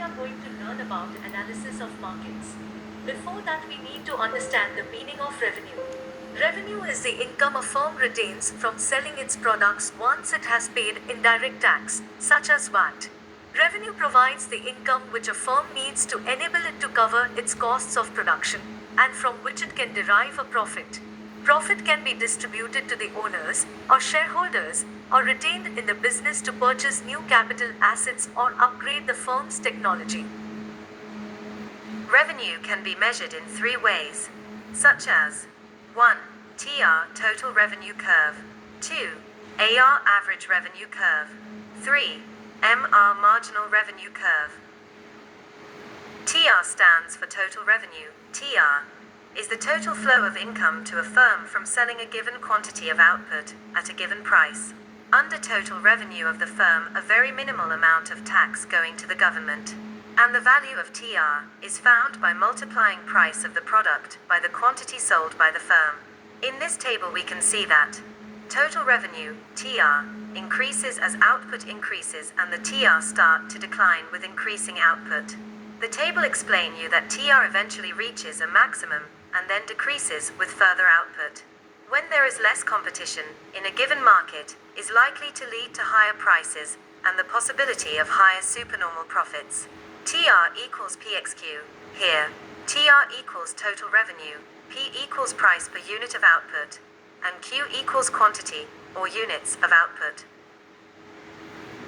are going to learn about analysis of markets. Before that, we need to understand the meaning of revenue. Revenue is the income a firm retains from selling its products once it has paid indirect tax, such as VAT. Revenue provides the income which a firm needs to enable it to cover its costs of production, and from which it can derive a profit. Profit can be distributed to the owners or shareholders, or retained in the business to purchase new capital assets or upgrade the firm's technology. Revenue can be measured in three ways, such as 1. TR total revenue curve, 2. AR average revenue curve, 3. MR marginal revenue curve. TR stands for total revenue. TR is the total flow of income to a firm from selling a given quantity of output at a given price. Under total revenue of the firm, a very minimal amount of tax going to the government. And the value of TR is found by multiplying price of the product by the quantity sold by the firm. In this table we can see that total revenue, TR, increases as output increases and the TR start to decline with increasing output. The table explains you that TR eventually reaches a maximum and then decreases with further output. When there is less competition in a given market, is likely to lead to higher prices and the possibility of higher supernormal profits. TR equals PXQ. Here, TR equals total revenue, P equals price per unit of output, and Q equals quantity, or units of output.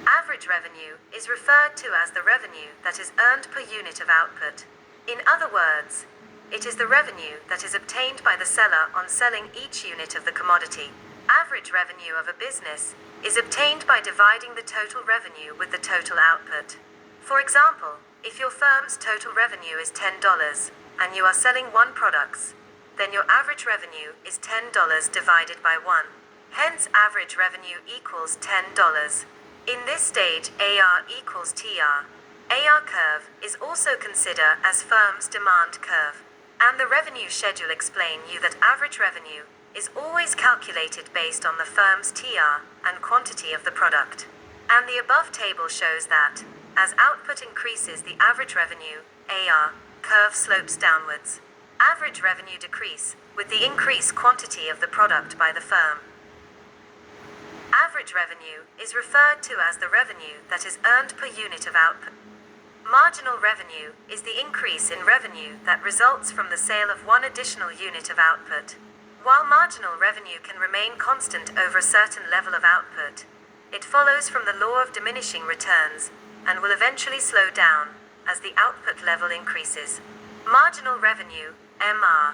Average revenue is referred to as the revenue that is earned per unit of output. In other words, it is the revenue that is obtained by the seller on selling each unit of the commodity. Average revenue of a business is obtained by dividing the total revenue with the total output. For example, if your firm's total revenue is $10 and you are selling 1 product, then your average revenue is $10 divided by 1. Hence, average revenue equals $10. In this stage, AR equals TR. AR curve is also considered as firm's demand curve. And the revenue schedule explain you that average revenue is always calculated based on the firm's TR and quantity of the product. And the above table shows that as output increases, the average revenue, AR, curve slopes downwards. Average revenue decrease with the increased quantity of the product by the firm. Average revenue is referred to as the revenue that is earned per unit of output. Marginal revenue is the increase in revenue that results from the sale of 1 additional unit of output. While marginal revenue can remain constant over a certain level of output, it follows from the law of diminishing returns and will eventually slow down as the output level increases. Marginal revenue, MR,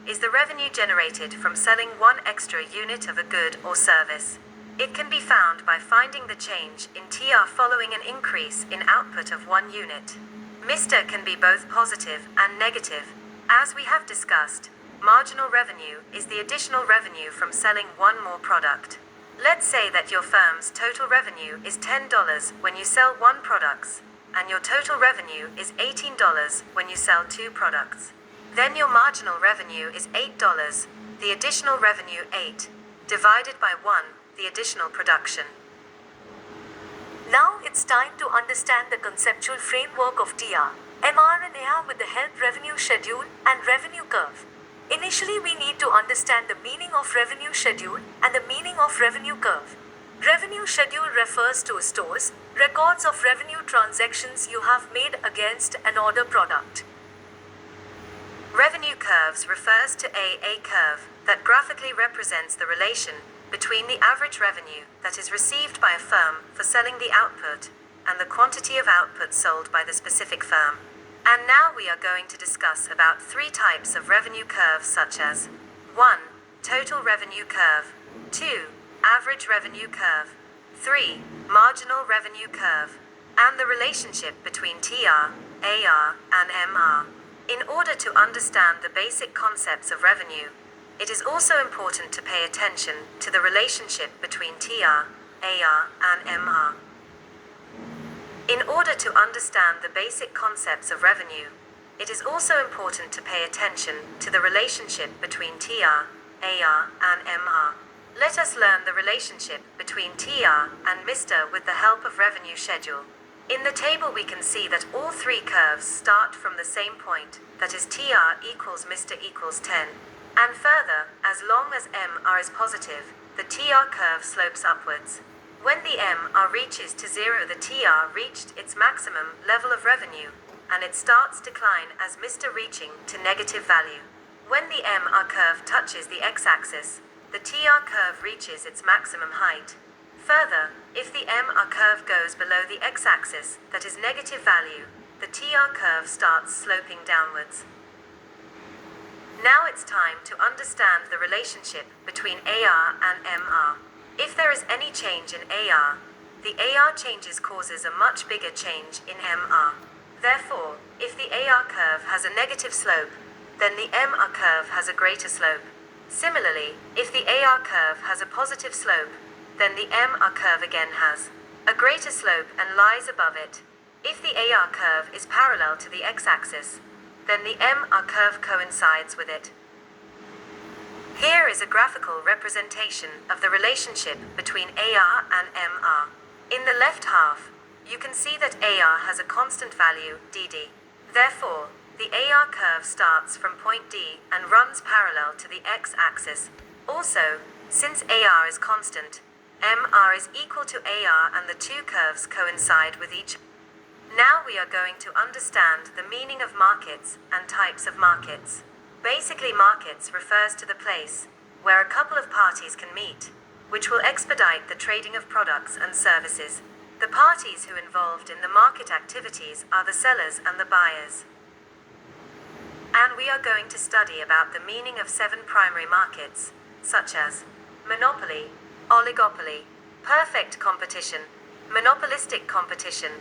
is the revenue generated from selling 1 extra unit of a good or service. It can be found by finding the change in TR following an increase in output of 1 unit. Mr. can be both positive and negative. As we have discussed, marginal revenue is the additional revenue from selling 1 more product. Let's say that your firm's total revenue is $10 when you sell 1 product, and your total revenue is $18 when you sell 2 products. Then your marginal revenue is $8, the additional revenue 8, divided by 1, the additional production. Now it's time to understand the conceptual framework of TR, MR and AR with the help revenue schedule and revenue curve. Initially, we need to understand the meaning of revenue schedule and the meaning of revenue curve. Revenue schedule refers to stores, records of revenue transactions you have made against an order product. Revenue curves refers to a curve that graphically represents the relation between the average revenue that is received by a firm for selling the output and the quantity of output sold by the specific firm. And now we are going to discuss about 3 types of revenue curves, such as 1. Total revenue curve, 2. Average revenue curve, 3. Marginal revenue curve, and the relationship between TR, AR, and MR. In order to understand the basic concepts of revenue, it is also important to pay attention to the relationship between TR, AR, and MR. In order to understand the basic concepts of revenue, it is also important to pay attention to the relationship between TR, AR, and MR. Let us learn the relationship between TR and Mr. with the help of revenue schedule. In the table we can see that all three curves start from the same point, that is TR equals Mr equals 10. And further, as long as MR is positive, the TR curve slopes upwards. When the MR reaches to 0, the TR reached its maximum level of revenue, and it starts decline as Mr reaching to negative value. When the MR curve touches the x-axis, the TR curve reaches its maximum height. Further, if the MR curve goes below the x-axis, that is negative value, the TR curve starts sloping downwards. Now it's time to understand the relationship between AR and MR. If there is any change in AR, the AR changes causes a much bigger change in MR. Therefore, if the AR curve has a negative slope, then the MR curve has a greater slope. Similarly, if the AR curve has a positive slope, then the MR curve again has a greater slope and lies above it. If the AR curve is parallel to the x-axis, then the MR curve coincides with it. Here is a graphical representation of the relationship between AR and MR. In the left half, you can see that AR has a constant value, dd. Therefore, the AR curve starts from point D and runs parallel to the x-axis. Also, since AR is constant, MR is equal to AR and the two curves coincide with each other. Now we are going to understand the meaning of markets and types of markets. Basically, markets refers to the place where a couple of parties can meet, which will expedite the trading of products and services. The parties who involved in the market activities are the sellers and the buyers. And we are going to study about the meaning of 7 primary markets, such as monopoly, oligopoly, perfect competition, monopolistic competition,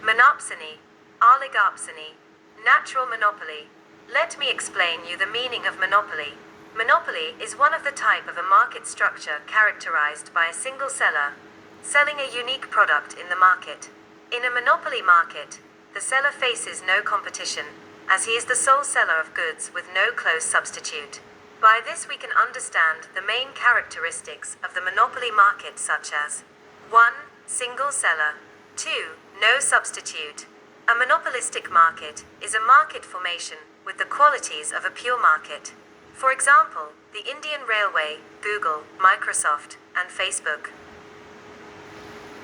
monopsony, oligopsony, natural monopoly. Let me explain you the meaning of monopoly. Monopoly is one of the type of a market structure characterized by a single seller selling a unique product in the market. In a monopoly market, the seller faces no competition, as he is the sole seller of goods with no close substitute. By this we can understand the main characteristics of the monopoly market, such as 1. Single seller. 2. No substitute. A monopolistic market is a market formation with the qualities of a pure market. For example, the Indian Railway, Google, Microsoft, and Facebook.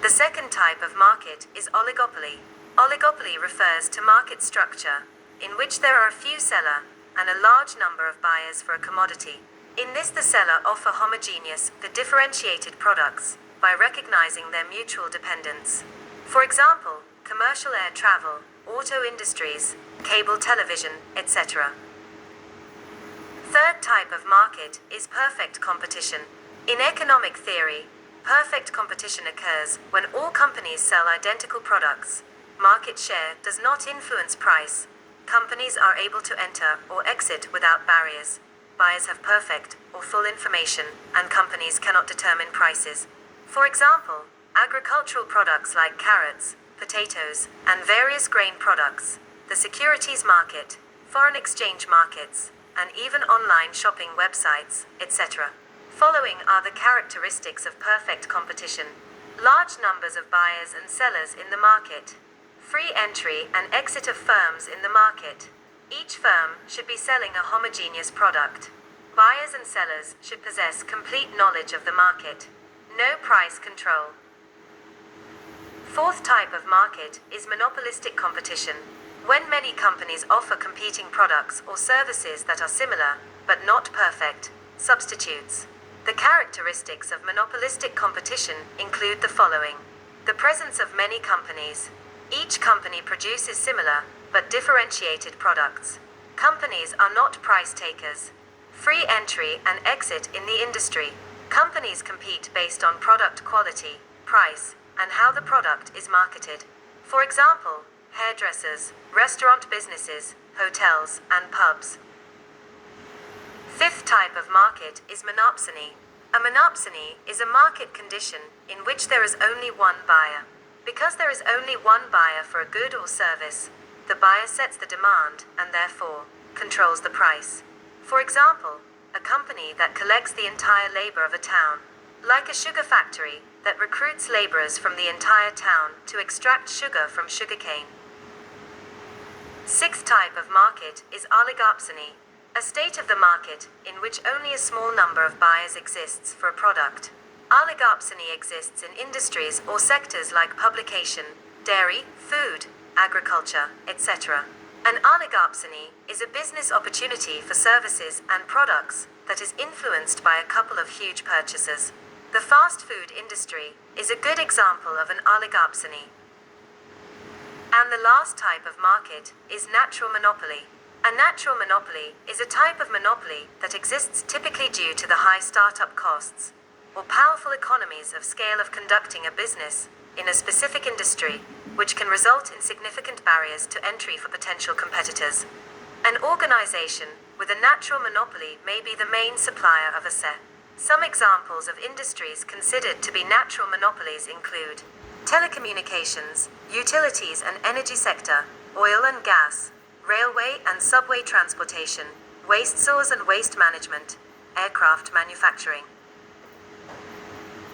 The second type of market is oligopoly. Oligopoly refers to market structure in which there are a few seller and a large number of buyers for a commodity. In this, the seller offer homogeneous, the differentiated products by recognizing their mutual dependence. For example, commercial air travel, auto industries, cable television, etc. Third type of market is perfect competition. In economic theory, perfect competition occurs when all companies sell identical products. Market share does not influence price. Companies are able to enter or exit without barriers. Buyers have perfect or full information, and companies cannot determine prices. For example, agricultural products like carrots, potatoes, and various grain products, the securities market, foreign exchange markets, and even online shopping websites, etc. Following are the characteristics of perfect competition. Large numbers of buyers and sellers in the market. Free entry and exit of firms in the market. Each firm should be selling a homogeneous product. Buyers and sellers should possess complete knowledge of the market. No price control. Fourth type of market is monopolistic competition. When many companies offer competing products or services that are similar, but not perfect, substitutes. The characteristics of monopolistic competition include the following. The presence of many companies. Each company produces similar, but differentiated products. Companies are not price takers. Free entry and exit in the industry. Companies compete based on product quality, price, and how the product is marketed. For example, hairdressers, restaurant businesses, hotels, and pubs. Fifth type of market is monopsony. A monopsony is a market condition in which there is only one buyer. Because there is only one buyer for a good or service, the buyer sets the demand and therefore controls the price. For example, a company that collects the entire labor of a town like a sugar factory that recruits laborers from the entire town to extract sugar from sugarcane. Sixth type of market is oligopsony, a state of the market in which only a small number of buyers exists for a product. Oligopsony exists in industries or sectors like publication, dairy, food, agriculture, etc. An oligopsony is a business opportunity for services and products that is influenced by a couple of huge purchasers. The fast food industry is a good example of an oligopsony. And the last type of market is natural monopoly. A natural monopoly is a type of monopoly that exists typically due to the high startup costs or powerful economies of scale of conducting a business in a specific industry, which can result in significant barriers to entry for potential competitors. An organization with a natural monopoly may be the main supplier of a set. Some examples of industries considered to be natural monopolies include telecommunications, utilities and energy sector, oil and gas, railway and subway transportation, waste stores and waste management, aircraft manufacturing.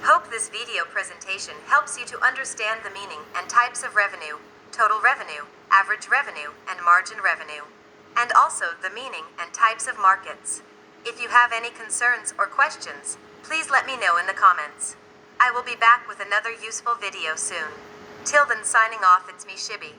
Hope this video presentation helps you to understand the meaning and types of revenue, total revenue, average revenue, and margin revenue, and also the meaning and types of markets. If you have any concerns or questions, please let me know in the comments. I will be back with another useful video soon. Till then, signing off, it's me, Shibby.